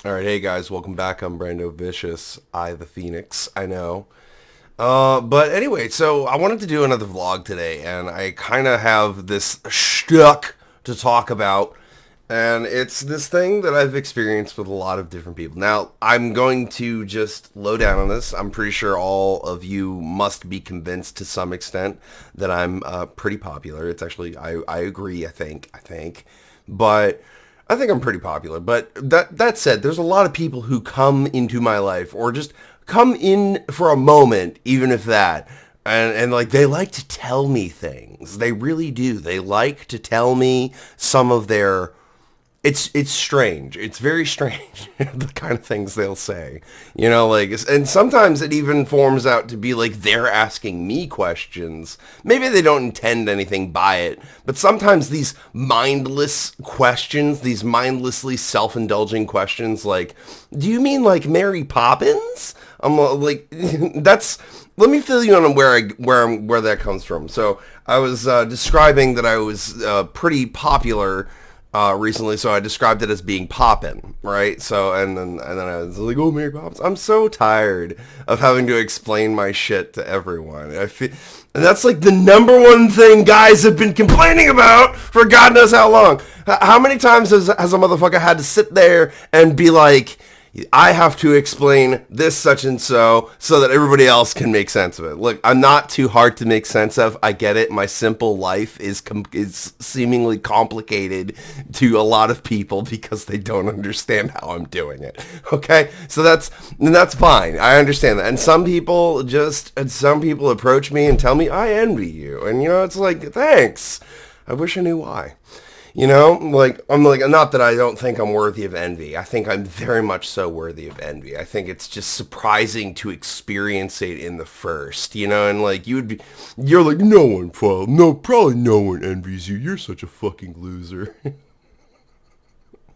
All right, hey guys, welcome back. I'm Brando Vicious, I the Phoenix. I know. But anyway, so I wanted to do another vlog today, and I kind of have this stuck to talk about, and it's this thing that I've experienced with a lot of different people. Now, I'm going to just low down on this. I'm pretty sure all of you must be convinced to some extent that I'm pretty popular. It's actually, I agree. I think, but. I think I'm pretty popular, but that said, there's a lot of people who come into my life or just come in for a moment, even if that, and like they like to tell me things. They really do. They like to tell me some of their it's strange. It's very strange the kind of things they'll say. Like, and sometimes it even forms out to be like they're asking me questions. Maybe they don't intend anything by it, but sometimes these mindless questions, these mindlessly self-indulging questions like, "Do you mean like Mary Poppins?" I'm like that's let me fill you in on where that comes from. So I was describing that I was pretty popular recently, so I described it as being poppin', right? So and then I was like, "Oh, Mary Poppins." I'm so tired of having to explain my shit to everyone. And that's like the number one thing guys have been complaining about for God knows how long. How many times has a motherfucker had to sit there and be like, "I have to explain this such and so that everybody else can make sense of it"? Look, I'm not too hard to make sense of. I get it. My simple life is seemingly complicated to a lot of people because they don't understand how I'm doing it. Okay, so that's fine. I understand that. And some people approach me and tell me, "I envy you," and it's like, thanks. I wish I knew why. Like, I'm like, not that I don't think I'm worthy of envy. I think I'm very much so worthy of envy. I think it's just surprising to experience it in the first, and like, you're like, probably no one envies you. You're such a fucking loser.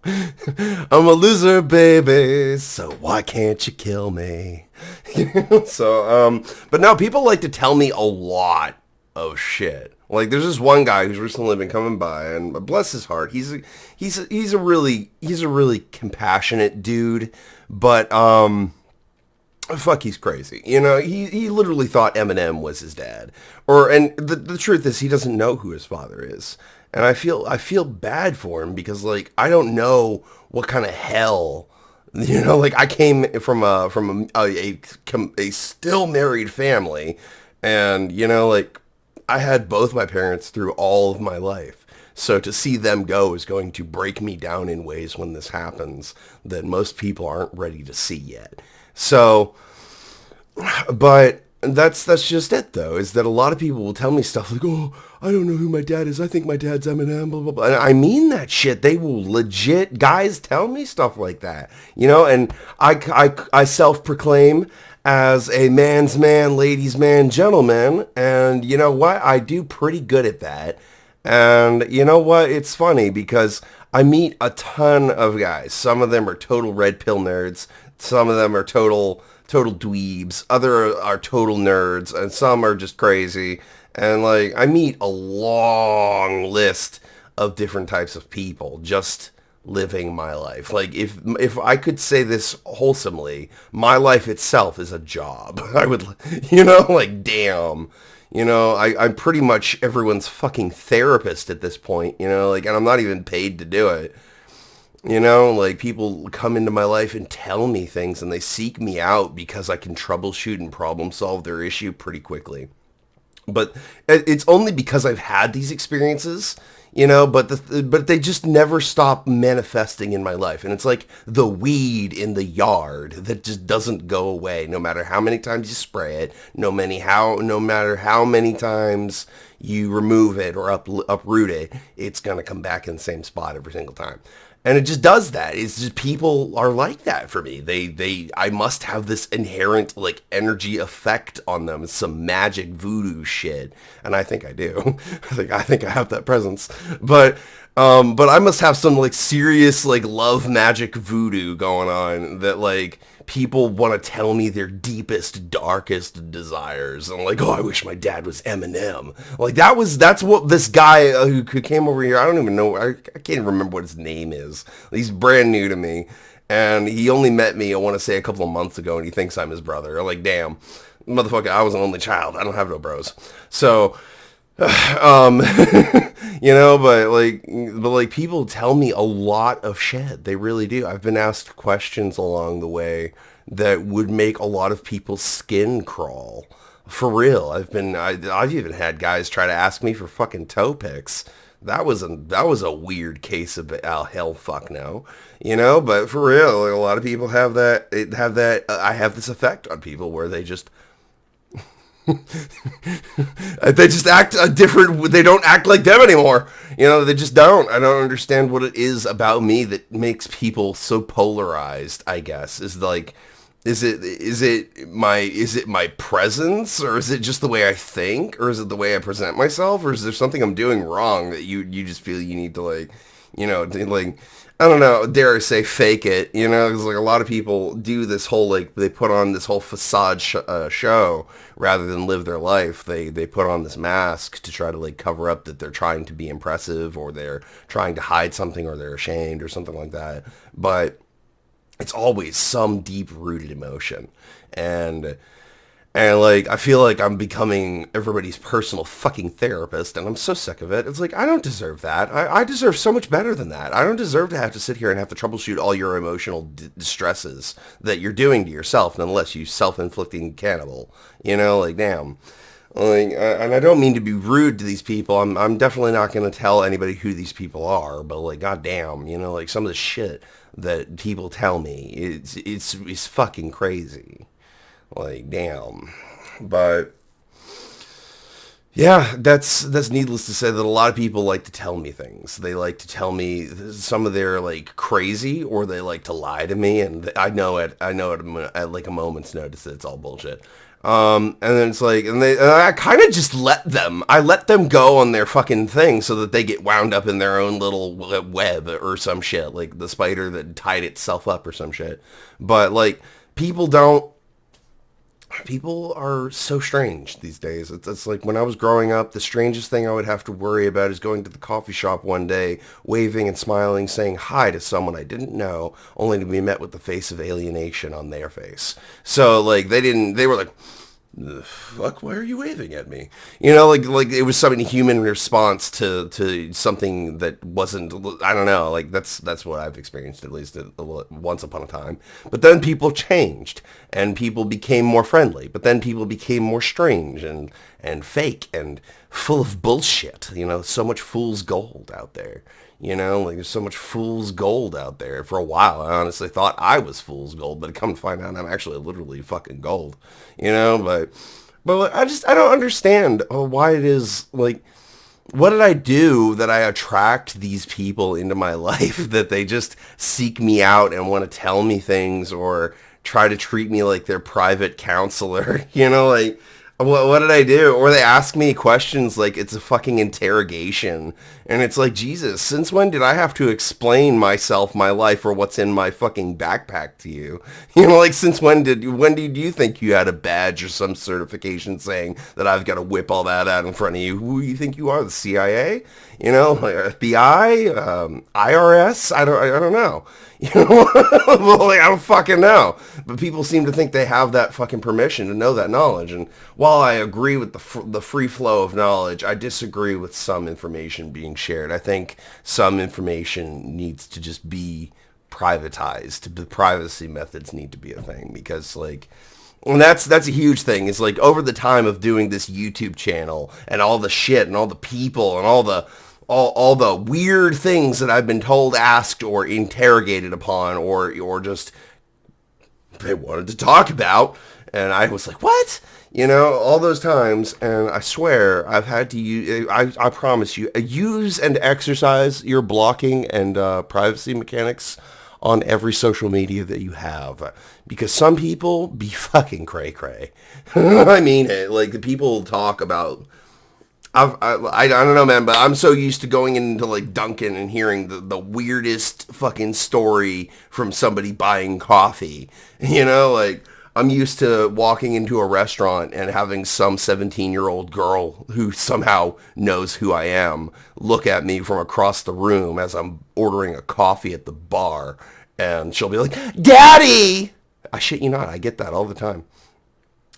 I'm a loser, baby, so why can't you kill me? But now people like to tell me a lot of shit. Like, there's this one guy who's recently been coming by, and bless his heart, he's a really compassionate dude, but fuck, he's crazy. He literally thought Eminem was his dad, and the truth is he doesn't know who his father is, and I feel bad for him because, like, I don't know what kind of hell. Like, I came from a still married family, and like, I had both my parents through all of my life. So to see them go is going to break me down in ways when this happens that most people aren't ready to see yet. So, but that's just it though, is that a lot of people will tell me stuff like, "Oh, I don't know who my dad is. I think my dad's Eminem, blah, blah, blah." And I mean that shit. They will legit, guys tell me stuff like that, and I self-proclaim as a man's man, ladies' man, gentleman, and you know what? I do pretty good at that. And you know what? It's funny because I meet a ton of guys. Some of them are total red pill nerds. Some of them are total dweebs. Other are total nerds, and some are just crazy. And like, I meet a long list of different types of people just living my life. Like, if I could say this wholesomely, my life itself is a job. I would, like, damn, I'm pretty much everyone's fucking therapist at this point, like, and I'm not even paid to do it. Like, people come into my life and tell me things, and they seek me out because I can troubleshoot and problem solve their issue pretty quickly. But it's only because I've had these experiences, but they just never stop manifesting in my life. And it's like the weed in the yard that just doesn't go away, no matter how many times you spray it, no matter how many times you remove it or uproot it, it's going to come back in the same spot every single time. And it just does that. It's just, people are like that for me. I must have this inherent, like, energy effect on them. It's some magic voodoo shit. And I think I do. I think I have that presence. But I must have some, like, serious, like, love magic voodoo going on that, like, people want to tell me their deepest, darkest desires. And like, "Oh, I wish my dad was Eminem." Like, that's what this guy who came over here, I don't even know, I can't even remember what his name is. He's brand new to me. And he only met me, I want to say, a couple of months ago, and he thinks I'm his brother. I'm like, damn, motherfucker, I was an only child. I don't have no bros. So, um, but people tell me a lot of shit. They really do. I've been asked questions along the way that would make a lot of people's skin crawl. For real. I've even had guys try to ask me for fucking toe pics. That was a weird case of hell fuck no, but for real, like, a lot of people I have this effect on people where they just act a different. They don't act like them anymore. They just don't. I don't understand what it is about me that makes people so polarized. I guess is it my presence, or is it just the way I think, or is it the way I present myself, or is there something I'm doing wrong that you just feel you need to I don't know, dare I say fake it, because like a lot of people do this whole, like, they put on this whole facade show rather than live their life. They put on this mask to try to like cover up that they're trying to be impressive, or they're trying to hide something, or they're ashamed or something like that. But it's always some deep-rooted emotion. And like, I feel like I'm becoming everybody's personal fucking therapist, and I'm so sick of it. It's like, I don't deserve that. I deserve so much better than that. I don't deserve to have to sit here and have to troubleshoot all your emotional distresses that you're doing to yourself, unless you self-inflicting cannibal. Like, damn. Like, and I don't mean to be rude to these people. I'm definitely not going to tell anybody who these people are, but like, goddamn, like some of the shit that people tell me, it's fucking crazy. Like, damn. But yeah, that's needless to say that a lot of people like to tell me things. They like to tell me some of their like crazy, or they like to lie to me, and I know it at like a moment's notice that it's all bullshit. And then it's like, and I kind of just let them go on their fucking thing, so that they get wound up in their own little web or some shit, like the spider that tied itself up or some shit. But like, people are so strange these days. It's like, when I was growing up, the strangest thing I would have to worry about is going to the coffee shop one day, waving and smiling, saying hi to someone I didn't know, only to be met with the face of alienation on their face. So like, they were like, the fuck, why are you waving at me? Like it was some human response to something that wasn't, I don't know, like that's what I've experienced, at least once upon a time. But then people changed, and people became more friendly, but then people became more strange and fake and full of bullshit. So much fool's gold out there. Like, there's so much fool's gold out there. For a while, I honestly thought I was fool's gold, but come to find out, I'm actually literally fucking gold. But I don't understand why it is, like, what did I do that I attract these people into my life, that they just seek me out and want to tell me things, or try to treat me like their private counselor? Like, what did I do? Or they ask me questions like it's a fucking interrogation. And it's like, Jesus, since when did I have to explain myself, my life, or what's in my fucking backpack to you? Like, since when did you think you had a badge or some certification saying that I've got to whip all that out in front of you? Who do you think you are, the CIA? Like FBI? IRS? I don't know. Like, I don't fucking know. But people seem to think they have that fucking permission to know that knowledge. And while I agree with the free flow of knowledge, I disagree with some information being shared. I think some information needs to just be privatized. The privacy methods need to be a thing, because like, and that's a huge thing. It's like, over the time of doing this YouTube channel and all the shit and all the people and all the weird things that I've been told, asked, or interrogated upon, or just they wanted to talk about, and I was like, what? All those times, and I swear I've had to use, I promise you, use and exercise your blocking and privacy mechanics on every social media that you have, because some people be fucking cray-cray. I mean it. Like, the people talk about, I don't know, man, but I'm so used to going into like Dunkin' and hearing the weirdest fucking story from somebody buying coffee. Like, I'm used to walking into a restaurant and having some 17-year-old girl who somehow knows who I am look at me from across the room as I'm ordering a coffee at the bar, And she'll be like, Daddy! I shit you not, I get that all the time.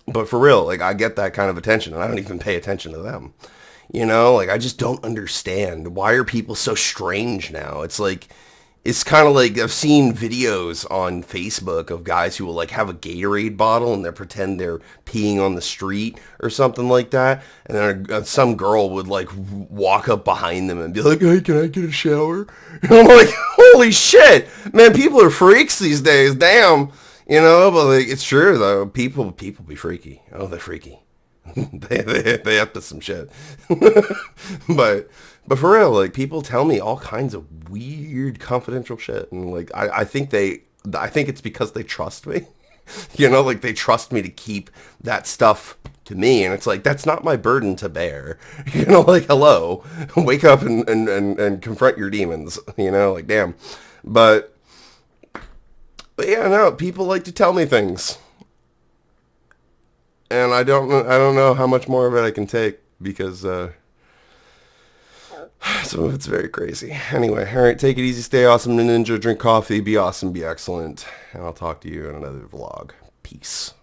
But for real, like, I get that kind of attention, and I don't even pay attention to them. You know, like, I just don't understand. Why are people so strange now? It's like, it's kind of like, I've seen videos on Facebook of guys who will, like, have a Gatorade bottle and they pretend they're peeing on the street or something like that. And then some girl would, like, walk up behind them and be like, hey, can I get a shower? And I'm like, holy shit, man, people are freaks these days, damn. You know, but, like, it's true, though. People be freaky. Oh, they're freaky. they up to some shit. but for real, like, people tell me all kinds of weird confidential shit, and like I think it's because they trust me. You know, like, they trust me to keep that stuff to me, and it's like, that's not my burden to bear. You know, like, hello, wake up and confront your demons. You know, like, damn. But yeah, no, people like to tell me things. And I don't know how much more of it I can take, because some of it's very crazy. Anyway, all right, take it easy, stay awesome, ninja, drink coffee, be awesome, be excellent, and I'll talk to you in another vlog. Peace.